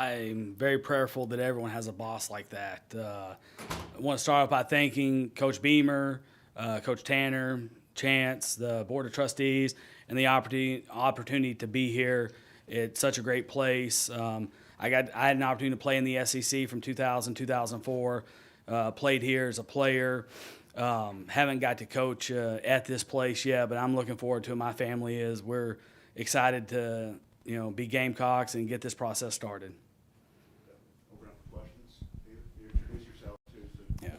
I'm very prayerful that everyone has a boss like that. I want to start off by thanking Coach Beamer, Coach Tanner, Chance, the Board of Trustees, and the opportunity to be here. It's such a great place. I had an opportunity to play in the SEC from 2000, 2004. Played here as a player. Haven't got to coach at this place yet, but I'm looking forward to it. My family is. We're excited to be Gamecocks and get this process started. Open up for questions. You introduce yourself too. So. Yeah.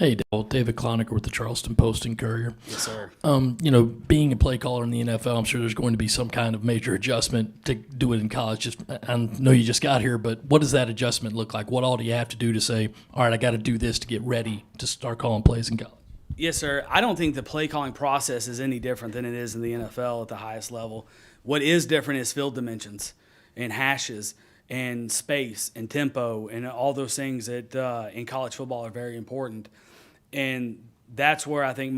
Hey, Dowell. David Cloniker with the Charleston Post and Courier. Yes, sir. Being a play caller in the NFL, I'm sure there's going to be some kind of major adjustment to do it in college. I know you just got here, but what does that adjustment look like? What all do you have to do to say, all right, I got to do this to get ready to start calling plays in college? Yes, sir. I don't think the play calling process is any different than it is in the NFL at the highest level. What is different is field dimensions and hashes and space and tempo and all those things that in college football are very important. And that's where I think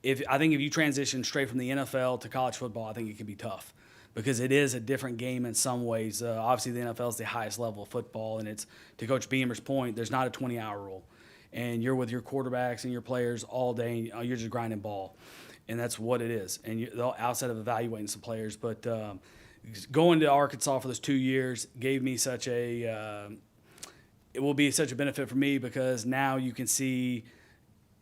if you transition straight from the NFL to college football, I think it can be tough because it is a different game in some ways. Obviously, the NFL is the highest level of football, and it's, to Coach Beamer's point, there's not a 20-hour rule. And you're with your quarterbacks and your players all day, and you're just grinding ball. And that's what it is. And outside of evaluating some players, but going to Arkansas for those 2 years gave me it will be such a benefit for me because now you can see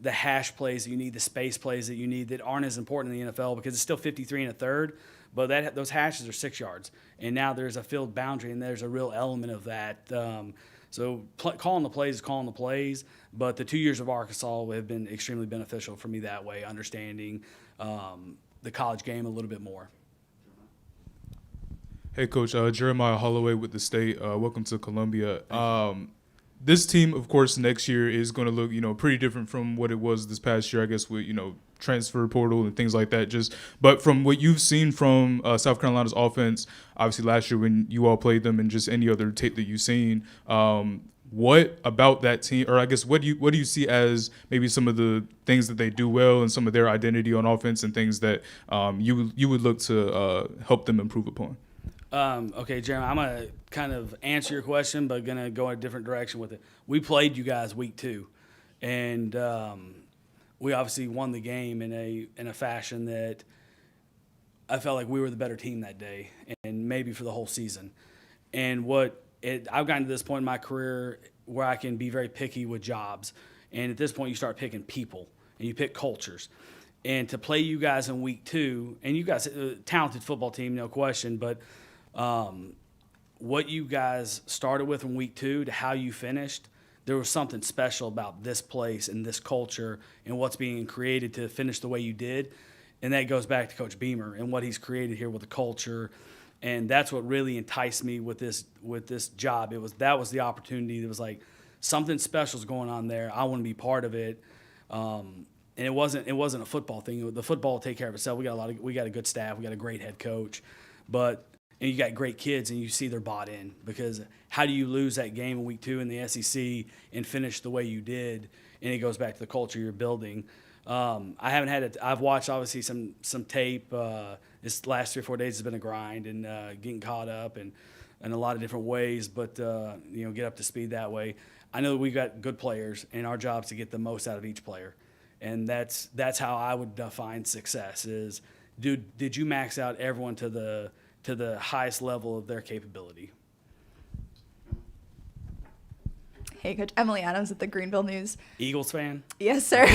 the hash plays that you need, the space plays that you need that aren't as important in the NFL because it's still 53 and a third, but those hashes are 6 yards. And now there's a field boundary, and there's a real element of that. Calling the plays is calling the plays, but the 2 years of Arkansas have been extremely beneficial for me that way, understanding the college game a little bit more. Hey, Coach. Jeremiah Holloway with the State. Welcome to Columbia. This team, of course, next year is going to look, pretty different from what it was this past year, I guess, with, transfer portal and things like that. But from what you've seen from South Carolina's offense, obviously last year when you all played them and just any other tape that you've seen, what about that team, or I guess what do you see as maybe some of the things that they do well and some of their identity on offense and things that you would look to help them improve upon? Okay, Jeremy, I'm going to kind of answer your question, but going to go in a different direction with it. We played you guys week 2, and we obviously won the game in a fashion that I felt like we were the better team that day and maybe for the whole season. And I've gotten to this point in my career where I can be very picky with jobs. And at this point, you start picking people and you pick cultures. And to play you guys in week 2, and you guys, a talented football team, no question, but what you guys started with in week 2 to how you finished, there was something special about this place and this culture and what's being created to finish the way you did. And that goes back to Coach Beamer and what he's created here with the culture. And that's what really enticed me with this job. That was the opportunity. It was like something special is going on there. I want to be part of it. And it wasn't a football thing. The football will take care of itself. We got a good staff. We got a great head coach, and you got great kids, and you see they're bought in. Because how do you lose that game in week 2 in the SEC and finish the way you did? And it goes back to the culture you're building. I've watched obviously some tape. This last 3 or 4 days has been a grind and getting caught up and in a lot of different ways. But get up to speed that way. I know that we've got good players, and our job is to get the most out of each player. And that's how I would define success is, did you max out everyone to the highest level of their capability? Hey, Coach. Emily Adams at the Greenville News. Eagles fan? Yes, sir.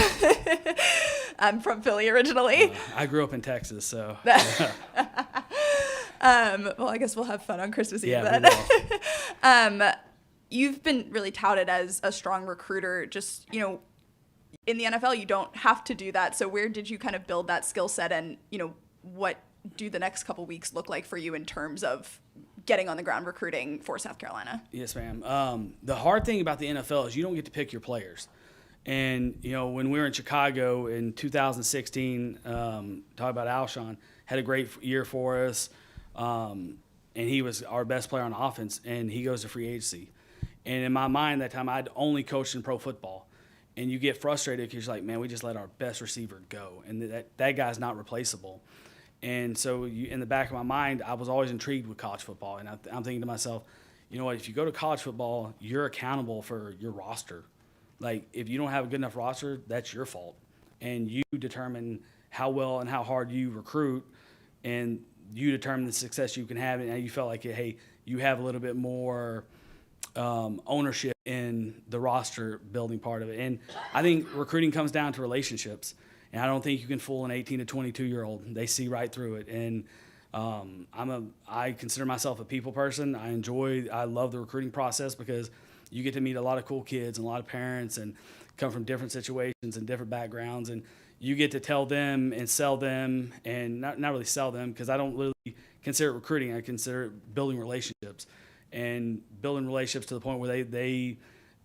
I'm from Philly originally. I grew up in Texas, so. Well, I guess we'll have fun on Christmas Eve then. We will. You've been really touted as a strong recruiter. Just, in the NFL, you don't have to do that. So where did you kind of build that skill set, and, what do the next couple weeks look like for you in terms of getting on the ground recruiting for South Carolina? Yes, ma'am. The hard thing about the NFL is you don't get to pick your players. And, when we were in Chicago in 2016, talk about Alshon, had a great year for us, and he was our best player on offense, and he goes to free agency. And in my mind that time, I'd only coached in pro football. And you get frustrated because you're like, man, we just let our best receiver go. And that guy's not replaceable. And so in the back of my mind, I was always intrigued with college football. And I'm thinking to myself, you know what, if you go to college football, you're accountable for your roster. Like, if you don't have a good enough roster, that's your fault. And you determine how well and how hard you recruit, and you determine the success you can have. And you felt like, hey, you have a little bit more ownership in the roster building part of it. And I think recruiting comes down to relationships. And I don't think you can fool an 18 to 22-year-old. They see right through it. And I consider myself a people person. I love the recruiting process because you get to meet a lot of cool kids and a lot of parents and come from different situations and different backgrounds. And you get to tell them and sell them, and not really sell them, because I don't really consider it recruiting. I consider it building relationships, and building relationships to the point where they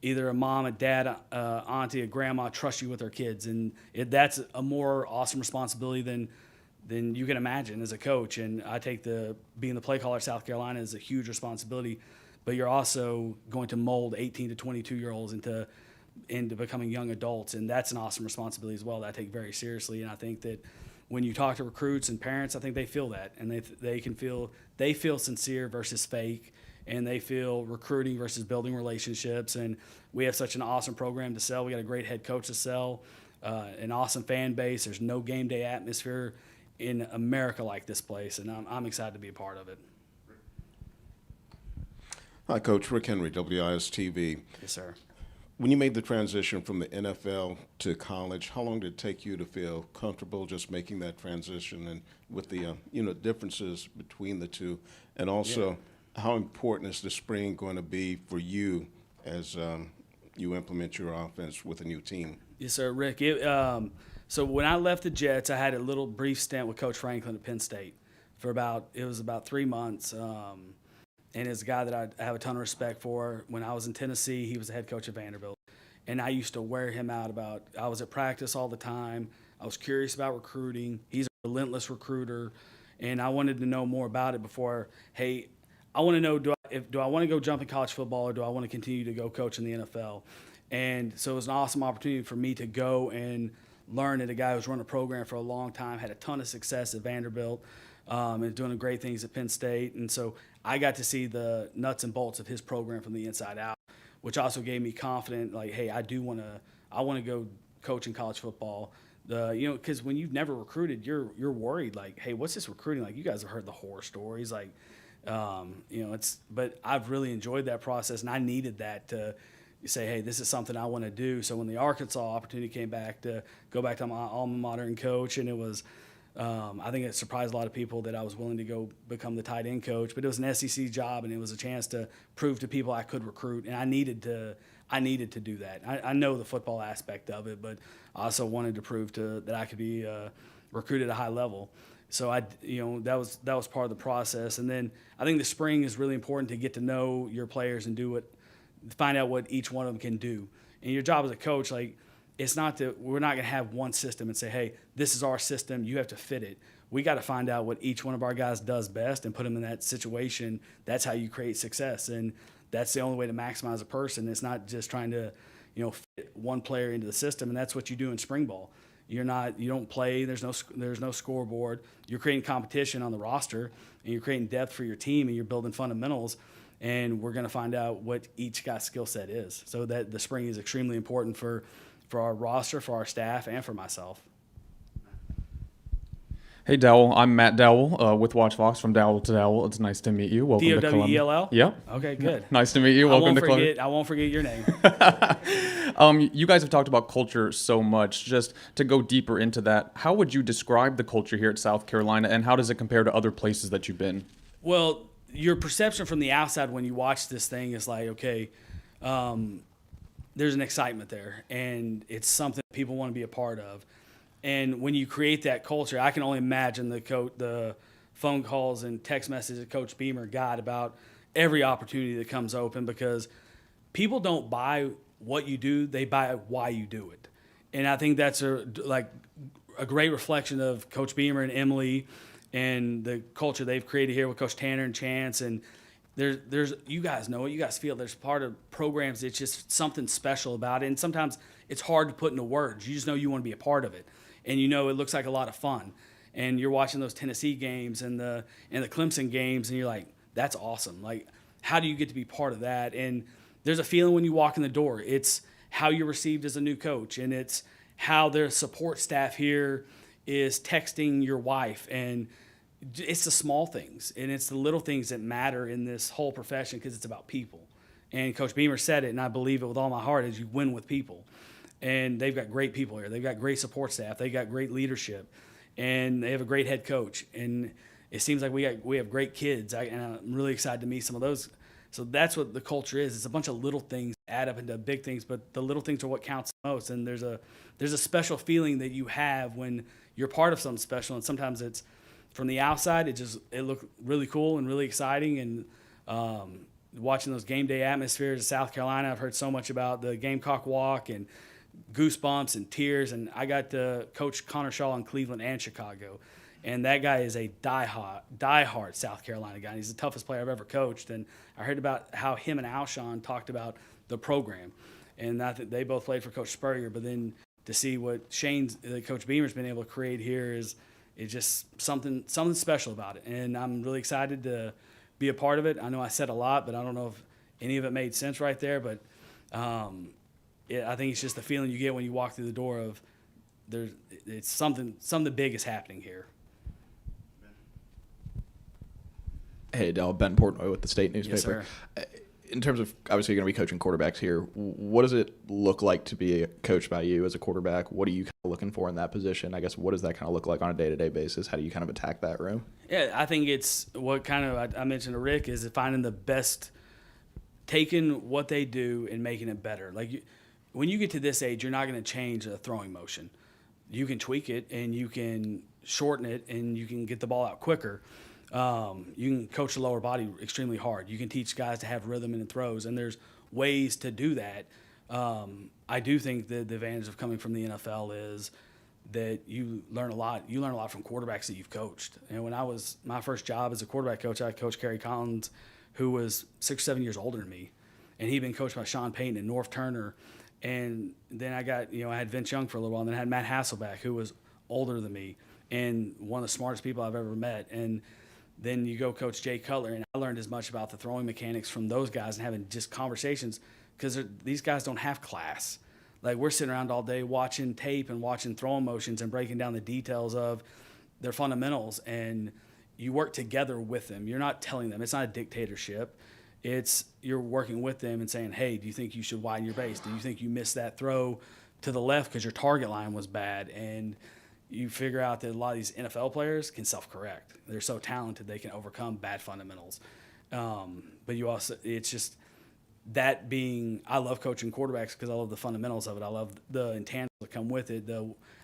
either a mom, a dad, auntie, a grandma trust you with their kids. And that's a more awesome responsibility than you can imagine as a coach. And I take being the play caller at South Carolina is a huge responsibility, but you're also going to mold 18 to 22-year-olds into becoming young adults. And that's an awesome responsibility as well that I take very seriously. And I think that when you talk to recruits and parents, I think they feel that, and they feel sincere versus fake, and they feel recruiting versus building relationships. And we have such an awesome program to sell. We got a great head coach to sell, an awesome fan base. There's no game day atmosphere in America like this place, and I'm excited to be a part of it. Hi, Coach. Rick Henry, WIS-TV. Yes, sir. When you made the transition from the NFL to college, how long did it take you to feel comfortable just making that transition, and with the differences between the two? And also, how important is the spring going to be for you as you implement your offense with a new team? Yes, sir, Rick. So when I left the Jets, I had a little brief stint with Coach Franklin at Penn State for about 3 months. And it's a guy that I have a ton of respect for. When I was in Tennessee, he was the head coach at Vanderbilt. And I used to wear him out I was at practice all the time. I was curious about recruiting. He's a relentless recruiter. And I wanted to know more about it before, hey, I want to know, do I want to go jump in college football, or do I want to continue to go coach in the NFL? And so it was an awesome opportunity for me to go and learn at a guy who's run a program for a long time, had a ton of success at Vanderbilt, and doing great things at Penn State. And so I got to see the nuts and bolts of his program from the inside out, which also gave me confidence, like, hey, I want to go coach in college football. Because when you've never recruited, you're worried, like, hey, what's this recruiting like? You guys have heard the horror stories, like, but I've really enjoyed that process, and I needed that to say, hey, this is something I want to do. So when the Arkansas opportunity came back to go back to my alma mater and coach, and it was, I think it surprised a lot of people that I was willing to go become the tight end coach, but it was an SEC job, and it was a chance to prove to people I could recruit, and I needed to do that. I know the football aspect of it, but I also wanted to prove that I could be recruited at a high level. So that was part of the process. And then I think the spring is really important to get to know your players and find out what each one of them can do. And your job as a coach, like, it's not that we're not going to have one system and say, hey, this is our system, you have to fit it. We got to find out what each one of our guys does best and put them in that situation. That's how you create success. And that's the only way to maximize a person. It's not just trying to, fit one player into the system. And that's what you do in spring ball. You don't play. There's no scoreboard. You're creating competition on the roster, and you're creating depth for your team, and you're building fundamentals. And we're going to find out what each guy's skill set is. So that the spring is extremely important for our roster, for our staff, and for myself. Hey, Dowell. I'm Matt Dowell with Watch Fox from Dowell to Dowell. It's nice to meet you. Welcome to Columbia. D-O-W-E-L-L? Yep. Okay, good. Nice to meet you. Welcome to Columbia. I won't forget your name. You guys have talked about culture so much. Just to go deeper into that, how would you describe the culture here at South Carolina, and how does it compare to other places that you've been? Well, your perception from the outside when you watch this thing is like, okay, there's an excitement there, and it's something people want to be a part of. And when you create that culture, I can only imagine the phone calls and text messages that Coach Beamer got about every opportunity that comes open, because people don't buy what you do, they buy why you do it. And I think that's a great reflection of Coach Beamer and Emily and the culture they've created here with Coach Tanner and Chance. And there's you guys know it, you guys feel there's part of programs, it's just something special about it. And sometimes it's hard to put into words. You just know you want to be a part of it. And it looks like a lot of fun. and you're watching those Tennessee games and the Clemson games, and you're like, that's awesome. Like, how do you get to be part of that? And there's a feeling when you walk in the door. It's how you're received as a new coach, and it's how their support staff here is texting your wife, and it's the small things, and it's the little things that matter in this whole profession, because it's about people. And Coach Beamer said it, and I believe it with all my heart, is you win with people. And they've got great people here. They've got great support staff. They've got great leadership, and they have a great head coach. And it seems like we have great kids, and I'm really excited to meet some of those. So that's what the culture is. It's a bunch of little things add up into big things, but the little things are what counts the most. And there's a special feeling that you have when you're part of something special, and sometimes it's from the outside, it looked really cool and really exciting. And watching those game day atmospheres of South Carolina, I've heard so much about the Gamecock walk and goosebumps and tears. And I got to coach Connor Shaw in Cleveland and Chicago, and that guy is a diehard South Carolina guy. He's the toughest player I've ever coached. And I heard about how him and Alshon talked about the program, and I think they both played for Coach Spurrier. But then to see what Coach Beamer's been able to create here is just something special about it. And I'm really excited to be a part of it. I know I said a lot, but I don't know if any of it made sense right there. But I think it's just the feeling you get when you walk through the door of it's something big is happening here. Hey, Dowell, Ben Portnoy with the State newspaper. Yes, sir. In terms of, obviously, you're going to be coaching quarterbacks here. What does it look like to be coached by you as a quarterback? What are you kind of looking for in that position? I guess, what does that kind of look like on a day-to-day basis? How do you kind of attack that room? Yeah, I think it's what kind of I mentioned to Rick is finding the best, taking what they do and making it better. Like when you get to this age, you're not going to change a throwing motion. You can tweak it and you can shorten it and you can get the ball out quicker. You can coach the lower body extremely hard. You can teach guys to have rhythm in the throws, and there's ways to do that. I do think that the advantage of coming from the NFL is that you learn a lot. You learn a lot from quarterbacks that you've coached. And when I was my first job as a quarterback coach, I coached Kerry Collins, who was 6 or 7 years older than me, and he'd been coached by Sean Payton and North Turner. And then I had Vince Young for a little while, and then I had Matt Hasselbeck, who was older than me and one of the smartest people I've ever met. And then you go coach Jay Cutler, and I learned as much about the throwing mechanics from those guys and having just conversations, because these guys don't have class. Like, we're sitting around all day watching tape and watching throwing motions and breaking down the details of their fundamentals, and you work together with them. You're not telling them. It's not a dictatorship. You're working with them and saying, hey, do you think you should widen your base? Do you think you missed that throw to the left because your target line was bad? And you figure out that a lot of these NFL players can self-correct. They're so talented they can overcome bad fundamentals. But it's just that being, I love coaching quarterbacks because I love the fundamentals of it. I love the intangibles that come with it.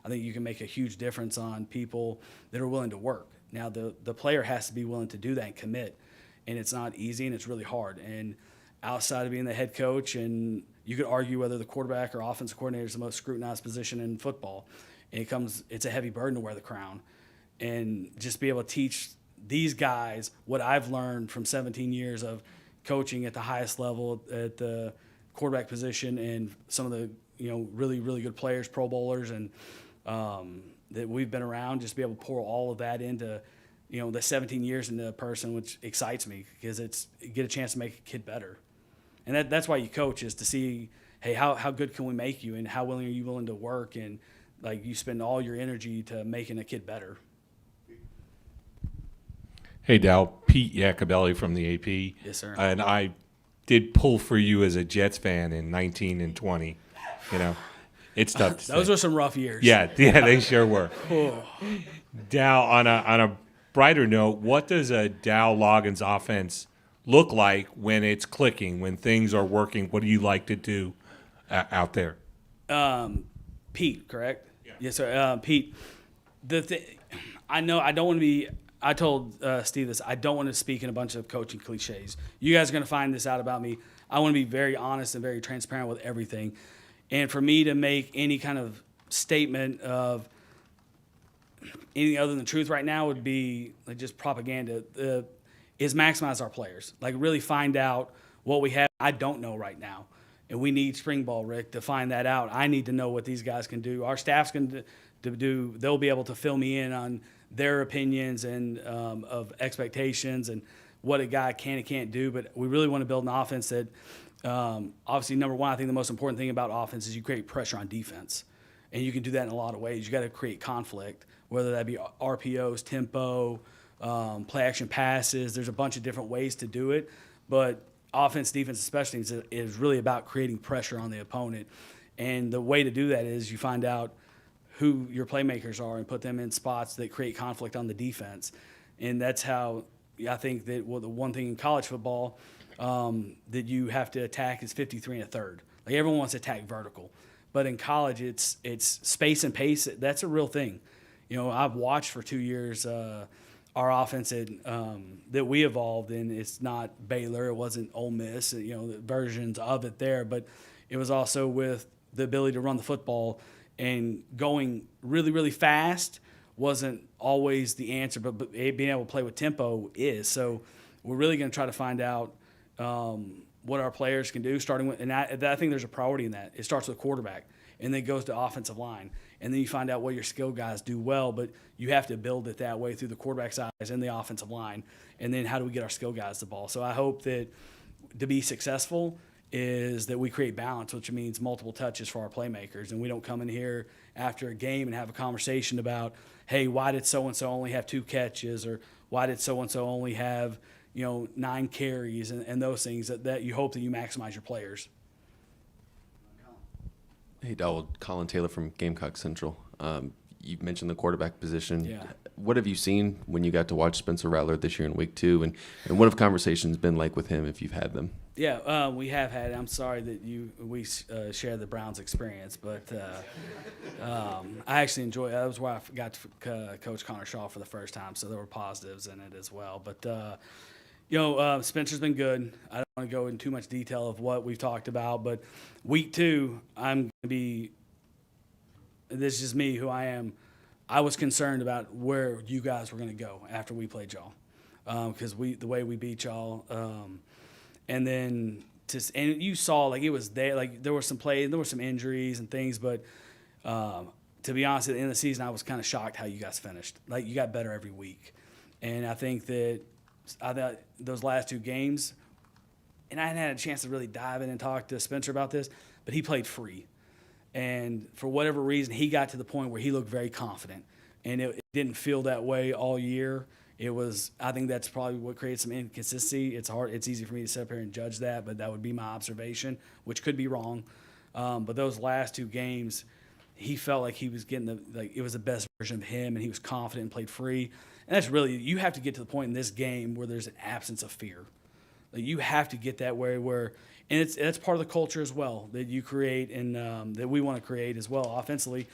I think you can make a huge difference on people that are willing to work. Now, the player has to be willing to do that and commit. And it's not easy, and it's really hard. And outside of being the head coach, and you could argue whether the quarterback or offensive coordinator is the most scrutinized position in football. And it's a heavy burden to wear the crown. And just be able to teach these guys what I've learned from 17 years of coaching at the highest level at the quarterback position, and some of the really, really good players, Pro Bowlers, and that we've been around, just be able to pour all of that into the 17 years into a person, which excites me because you get a chance to make a kid better. And that's why you coach, is to see, hey, how good can we make you, and how willing are you willing to work, and like you spend all your energy to making a kid better. Hey, Dowell, Pete Iacobelli from the AP. Yes, sir. And I did pull for you as a Jets fan in 19 and 20. It's tough to say. Those were some rough years. Yeah, they sure were. Dowell, on a brighter note, what does a Dowell Loggains offense look like when it's clicking, when things are working? What do you like to do out there? Pete, correct? Yeah. Yes, sir. Pete, I know I don't want to be – I told Steve this. I don't want to speak in a bunch of coaching cliches. You guys are going to find this out about me. I want to be very honest and very transparent with everything. And for me to make any kind of statement of anything other than the truth right now would be like just propaganda, is maximize our players. Like, really find out what we have. I don't know right now. And we need spring ball, Rick, to find that out. I need to know what these guys can do. Our staff's going to do. They'll be able to fill me in on their opinions and of expectations and what a guy can and can't do. But we really want to build an offense that, obviously, number one, I think the most important thing about offense is you create pressure on defense. And you can do that in a lot of ways. You got to create conflict, whether that be RPOs, tempo, play action passes. There's a bunch of different ways to do it. But offense, defense, especially, is really about creating pressure on the opponent. And the way to do that is you find out who your playmakers are and put them in spots that create conflict on the defense. And that's how I think that the one thing in college football that you have to attack is 53 and a third. Like everyone wants to attack vertical. But in college, it's space and pace. That's a real thing. You know, I've watched for 2 years our offense that we evolved in. It's not Baylor. It wasn't Ole Miss. You know, the versions of it there. But it was also with the ability to run the football, and going really, really fast wasn't always the answer. But being able to play with tempo is. So we're really going to try to find out what our players can do, starting with, and I think there's a priority in that. It starts with quarterback, and then goes to offensive line, and then you find out what your skill guys do well, but you have to build it that way through the quarterback side and the offensive line, and then how do we get our skill guys the ball? So I hope that to be successful is that we create balance, which means multiple touches for our playmakers, and we don't come in here after a game and have a conversation about, hey, why did so-and-so only have 2 catches, or why did so-and-so only have, 9 carries, and those things that you hope that you maximize your players. Hey, Dowell, Colin Taylor from Gamecock Central. You mentioned the quarterback position. Yeah. What have you seen when you got to watch Spencer Rattler this year in week 2, and what have conversations been like with him if you've had them? Yeah, we have had it. I'm sorry that we share the Browns experience, but I actually enjoy it. That was where I got to coach Connor Shaw for the first time, so there were positives in it as well. But, Spencer's been good. I don't want to go into too much detail of what we've talked about, but week 2, I'm going to be – this is just me, who I am. I was concerned about where you guys were going to go after we played y'all, because the way we beat y'all and then and you saw, like, it was there. Like, there were some plays, there were some injuries and things, but to be honest, at the end of the season, I was kind of shocked how you guys finished. Like, you got better every week. And I think that those last 2 games, and I hadn't had a chance to really dive in and talk to Spencer about this, but he played free. And for whatever reason, he got to the point where he looked very confident. And it didn't feel that way all year. I think that's probably what creates some inconsistency. It's easy for me to sit up here and judge that, but that would be my observation, which could be wrong. But those last 2 games, he felt like he was getting it was the best version of him, and he was confident and played free. And that's really, you have to get to the point in this game where there's an absence of fear. Like, you have to get that way where, and that's part of the culture as well that you create and that we want to create as well offensively.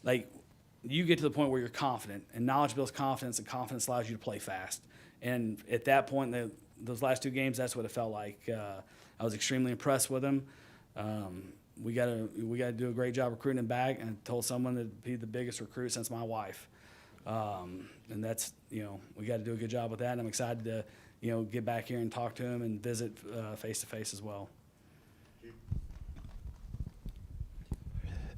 Like, you get to the point where you're confident, and knowledge builds confidence, and confidence allows you to play fast. And at that point, those last 2 games, that's what it felt like. I was extremely impressed with him. We got to do a great job recruiting him back, and I told someone to be the biggest recruit since my wife. And that's, we got to do a good job with that. And I'm excited to, get back here and talk to him and visit face-to-face as well.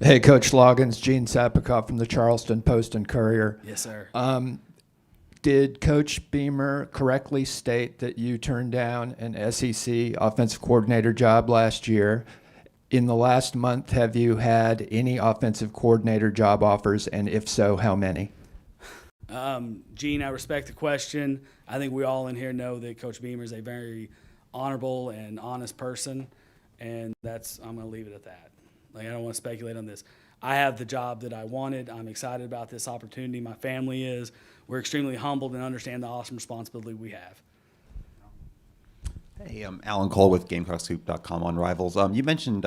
Hey, Coach Loggains, Gene Sapikoff from the Charleston Post and Courier. Yes, sir. Did Coach Beamer correctly state that you turned down an SEC offensive coordinator job last year? In the last month, have you had any offensive coordinator job offers, and if so, how many? Gene, I respect the question. I think we all in here know that Coach Beamer is a very honorable and honest person, and I'm going to leave it at that. Like, I don't want to speculate on this. I have the job that I wanted. I'm excited about this opportunity. My family is. We're extremely humbled and understand the awesome responsibility we have. Hey, I'm Alan Cole with GamecockCentral.com on Rivals. You mentioned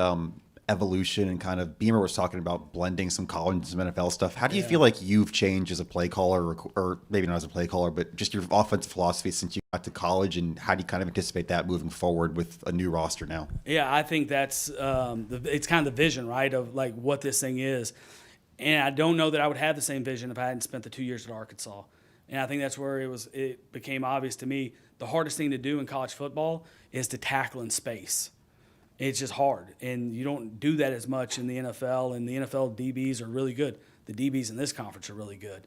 evolution, and kind of Beamer was talking about blending some college and some NFL stuff. How do you feel like you've changed as a play caller, or maybe not as a play caller, but just your offensive philosophy since you got to college, and how do you kind of anticipate that moving forward with a new roster now? Yeah, I think that's it's kind of the vision, right, of like what this thing is. And I don't know that I would have the same vision if I hadn't spent the 2 years at Arkansas. And I think that's where it became obvious to me the hardest thing to do in college football is to tackle in space. It's just hard, and you don't do that as much in the NFL, and the NFL DBs are really good. The DBs in this conference are really good.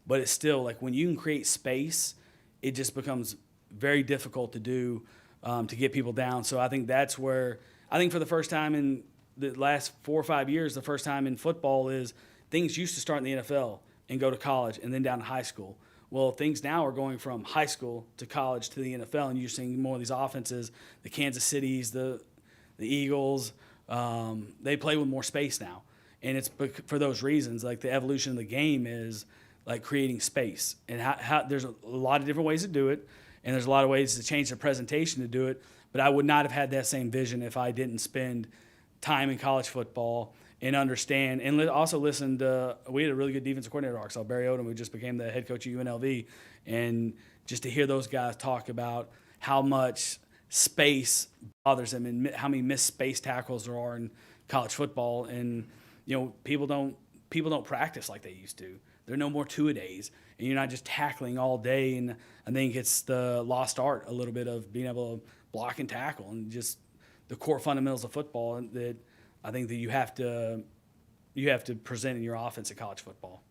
but it's still like when you can create space, it just becomes very difficult to do to get people down. So I think that's where I think for the first time in the last 4 or 5 years, the first time in football is things used to start in the NFL and go to college and then down to high school. Well, things now are going from high school to college to the NFL, and you're seeing more of these offenses, the Kansas Cities, the Eagles, they play with more space now. And it's for those reasons, like the evolution of the game is like creating space. And how there's a lot of different ways to do it, and there's a lot of ways to change the presentation to do it. But I would not have had that same vision if I didn't spend time in college football and understand. And also listen to, we had a really good defensive coordinator at Arkansas, Barry Odom, who just became the head coach of UNLV. And just to hear those guys talk about how much space bothers them and how many missed space tackles there are in college football. And, you know, people don't practice like they used to. There are no more two-a-days, and you're not just tackling all day. And I think it's the lost art a little bit of being able to block and tackle and just the core fundamentals of football that I think that you have to present in your offense at college football.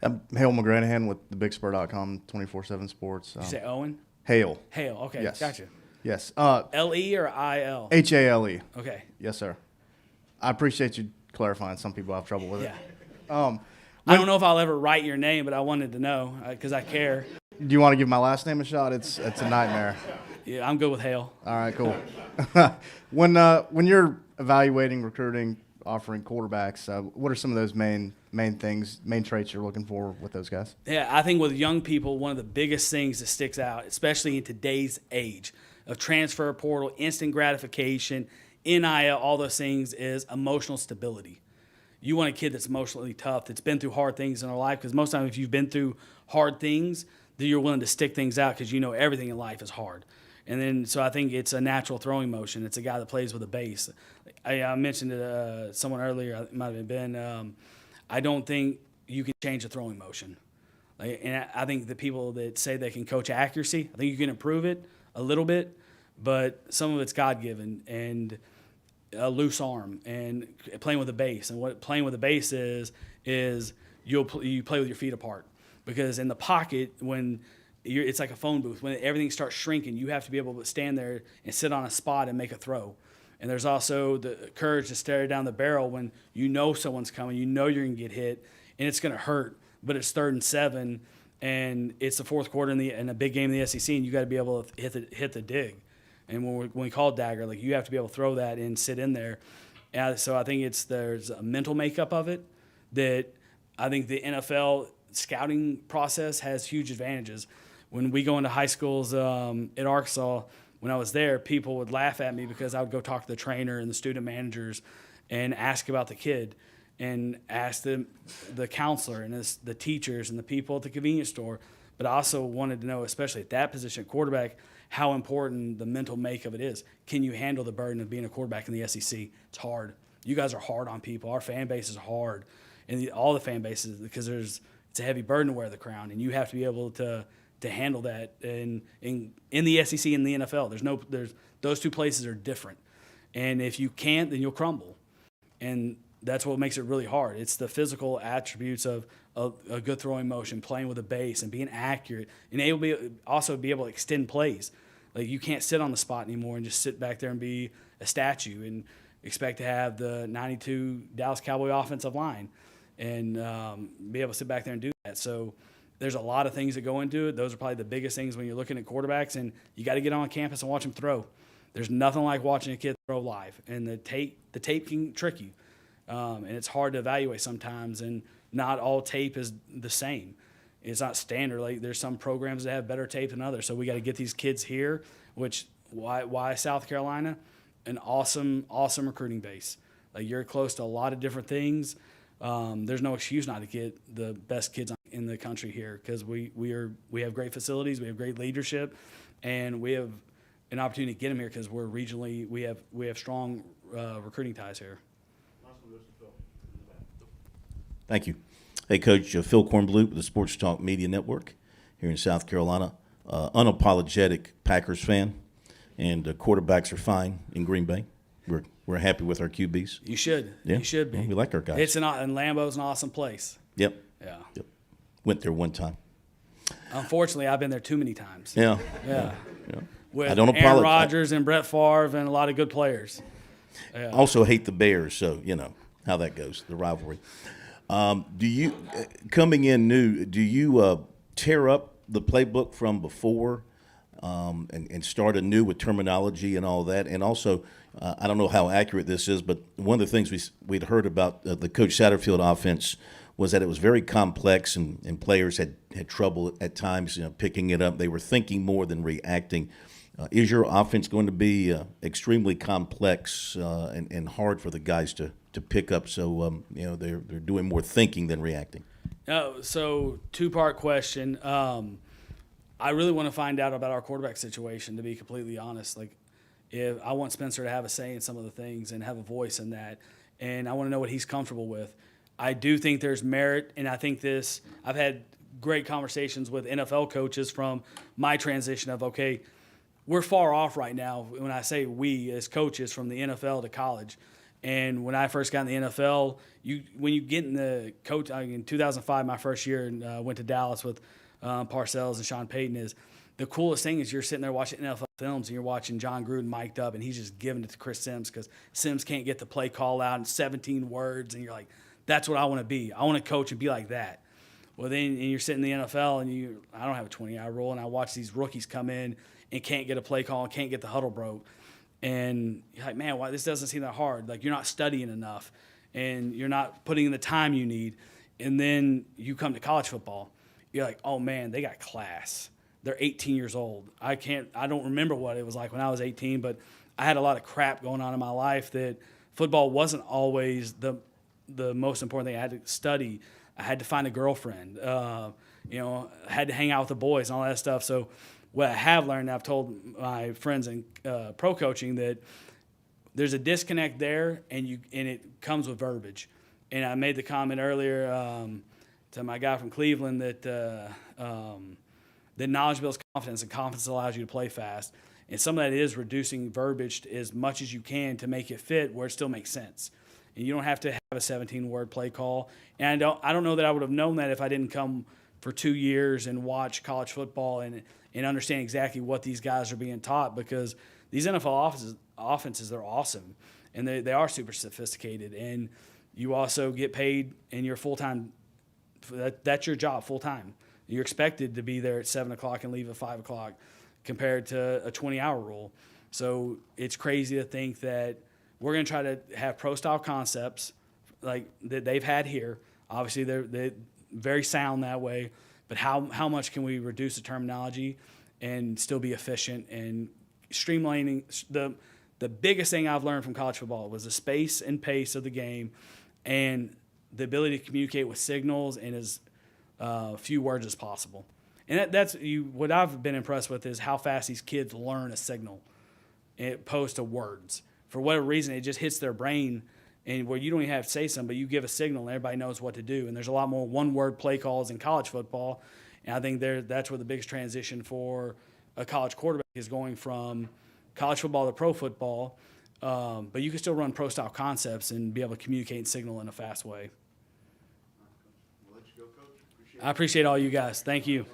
I'm Hale McGranahan with thebigspur.com, 24/7 Sports. Did you say Owen? Hale. Hale, okay, Yes. gotcha. Yes. L-E or I-L? Hale. Okay. Yes, sir. I appreciate you clarifying. Some people have trouble with it. Yeah. I don't know if I'll ever write your name, but I wanted to know because I care. Do you want to give my last name a shot? It's a nightmare. Yeah, I'm good with Hale. All right, cool. When you're evaluating, recruiting, offering quarterbacks, what are some of those main things, main traits you're looking for with those guys? Yeah, I think with young people, one of the biggest things that sticks out, especially in today's age of transfer portal, instant gratification, NIL, all those things, is emotional stability. You want a kid that's emotionally tough, that's been through hard things in their life, because most times if you've been through hard things, then you're willing to stick things out because you know everything in life is hard. And then, so I think it's a natural throwing motion. It's a guy that plays with a base. I mentioned to someone earlier, it might have been, I don't think you can change the throwing motion. And I think the people that say they can coach accuracy, I think you can improve it a little bit, but some of it's God-given and a loose arm and playing with a base. And what playing with a base is you play with your feet apart. Because in the pocket, when it's like a phone booth. When everything starts shrinking, you have to be able to stand there and sit on a spot and make a throw. And there's also the courage to stare down the barrel when you know someone's coming, you know you're going to get hit, and it's going to hurt. But it's 3rd and 7, and it's the fourth quarter in a big game in the SEC, and you got to be able to hit the dig. And when we call dagger, like you have to be able to throw that and sit in there. And so I think there's a mental makeup of it that I think the NFL scouting process has huge advantages. When we go into high schools at Arkansas, when I was there, people would laugh at me because I would go talk to the trainer and the student managers and ask about the kid and ask the counselor and the teachers and the people at the convenience store. But I also wanted to know, especially at that position, quarterback, how important the mental makeup of it is. Can you handle the burden of being a quarterback in the SEC? It's hard. You guys are hard on people. Our fan base is hard. And all the fan bases, because it's a heavy burden to wear the crown, and you have to be able to handle that in the SEC and the NFL. There's those two places are different, and if you can't, then you'll crumble, and that's what makes it really hard. It's the physical attributes of a good throwing motion, playing with a base, and being accurate, and also be able to extend plays. Like you can't sit on the spot anymore and just sit back there and be a statue and expect to have the '92 Dallas Cowboy offensive line and be able to sit back there and do that. So there's a lot of things that go into it. Those are probably the biggest things when you're looking at quarterbacks, and you got to get on campus and watch them throw. There's nothing like watching a kid throw live, and the tape can trick you, and it's hard to evaluate sometimes, and not all tape is the same. It's not standard. Like there's some programs that have better tape than others, so we got to get these kids here, why South Carolina? An awesome recruiting base. Like you're close to a lot of different things. There's no excuse not to get the best kids in the country here because we have great facilities, we have great leadership, and we have an opportunity to get them here because we're regionally we have strong recruiting ties here. Thank you. Hey, Coach Phil Kornblut with the Sports Talk Media Network here in South Carolina. Unapologetic Packers fan, and quarterbacks are fine in Green Bay. We're we're happy with our QBs. You should. Yeah. You should be. Yeah, we like our guys. And Lambeau's an awesome place. Yep. Yeah. Yep. Went there one time. Unfortunately, I've been there too many times. Yeah. Yeah. Yeah. With I don't Aaron apologize. Rodgers and Brett Favre and a lot of good players. Yeah. Also hate the Bears, so you know how that goes, the rivalry. Do you, coming in new, do you tear up the playbook from before and start anew with terminology and all that? And also, I don't know how accurate this is, but one of the things we'd heard about the Coach Satterfield offense was that it was very complex and players had trouble at times, picking it up. They were thinking more than reacting. Is your offense going to be extremely complex and hard for the guys to pick up? So they're doing more thinking than reacting. So 2-part question. I really want to find out about our quarterback situation. To be completely honest, if I want Spencer to have a say in some of the things and have a voice in that, and I want to know what he's comfortable with. I do think there's merit, and I think I've had great conversations with NFL coaches from my transition of okay. We're far off right now when I say we as coaches from the NFL to college. And when I first got in the NFL, when you get in the coach in 2005, my first year, and went to Dallas with Parcells and Sean Payton, is the coolest thing is you're sitting there watching NFL films and you're watching John Gruden mic'd up and he's just giving it to Chris Sims because Sims can't get the play call out in 17 words. And you're like, that's what I want to be. I want to coach and be like that. Well, then you're sitting in the NFL and I don't have a 20-hour rule, and I watch these rookies come in and can't get a play call and can't get the huddle broke. And you're like, man, why this doesn't seem that hard. You're not studying enough and you're not putting in the time you need. And then you come to college football. You're like, oh, man, they got class. They're 18 years old. I don't remember what it was like when I was 18, but I had a lot of crap going on in my life that football wasn't always the most important thing. I had to study. I had to find a girlfriend. I had to hang out with the boys and all that stuff. So what I have learned, I've told my friends in pro coaching that there's a disconnect there, and it comes with verbiage. And I made the comment earlier to my guy from Cleveland that knowledge builds confidence, and confidence allows you to play fast. And some of that is reducing verbiage as much as you can to make it fit where it still makes sense. And you don't have to have a 17-word play call. And I don't know that I would have known that if I didn't come for 2 years and watch college football and understand exactly what these guys are being taught, because these NFL offenses they're awesome, and they are super sophisticated. And you also get paid, and you're full-time. That's your job, full-time. You're expected to be there at 7 o'clock and leave at 5 o'clock compared to a 20-hour rule. So it's crazy to think that we're going to try to have pro-style concepts like that they've had here. Obviously, they're very sound that way, but how much can we reduce the terminology and still be efficient and streamlining? The biggest thing I've learned from college football was the space and pace of the game and the ability to communicate with signals in as few words as possible. And that's what I've been impressed with is how fast these kids learn a signal opposed to words. For whatever reason, it just hits their brain, and where you don't even have to say something, but you give a signal and everybody knows what to do. And there's a lot more one-word play calls in college football, and I think that's where the biggest transition for a college quarterback is going from college football to pro football. But you can still run pro-style concepts and be able to communicate and signal in a fast way. I appreciate all you guys. Thank you.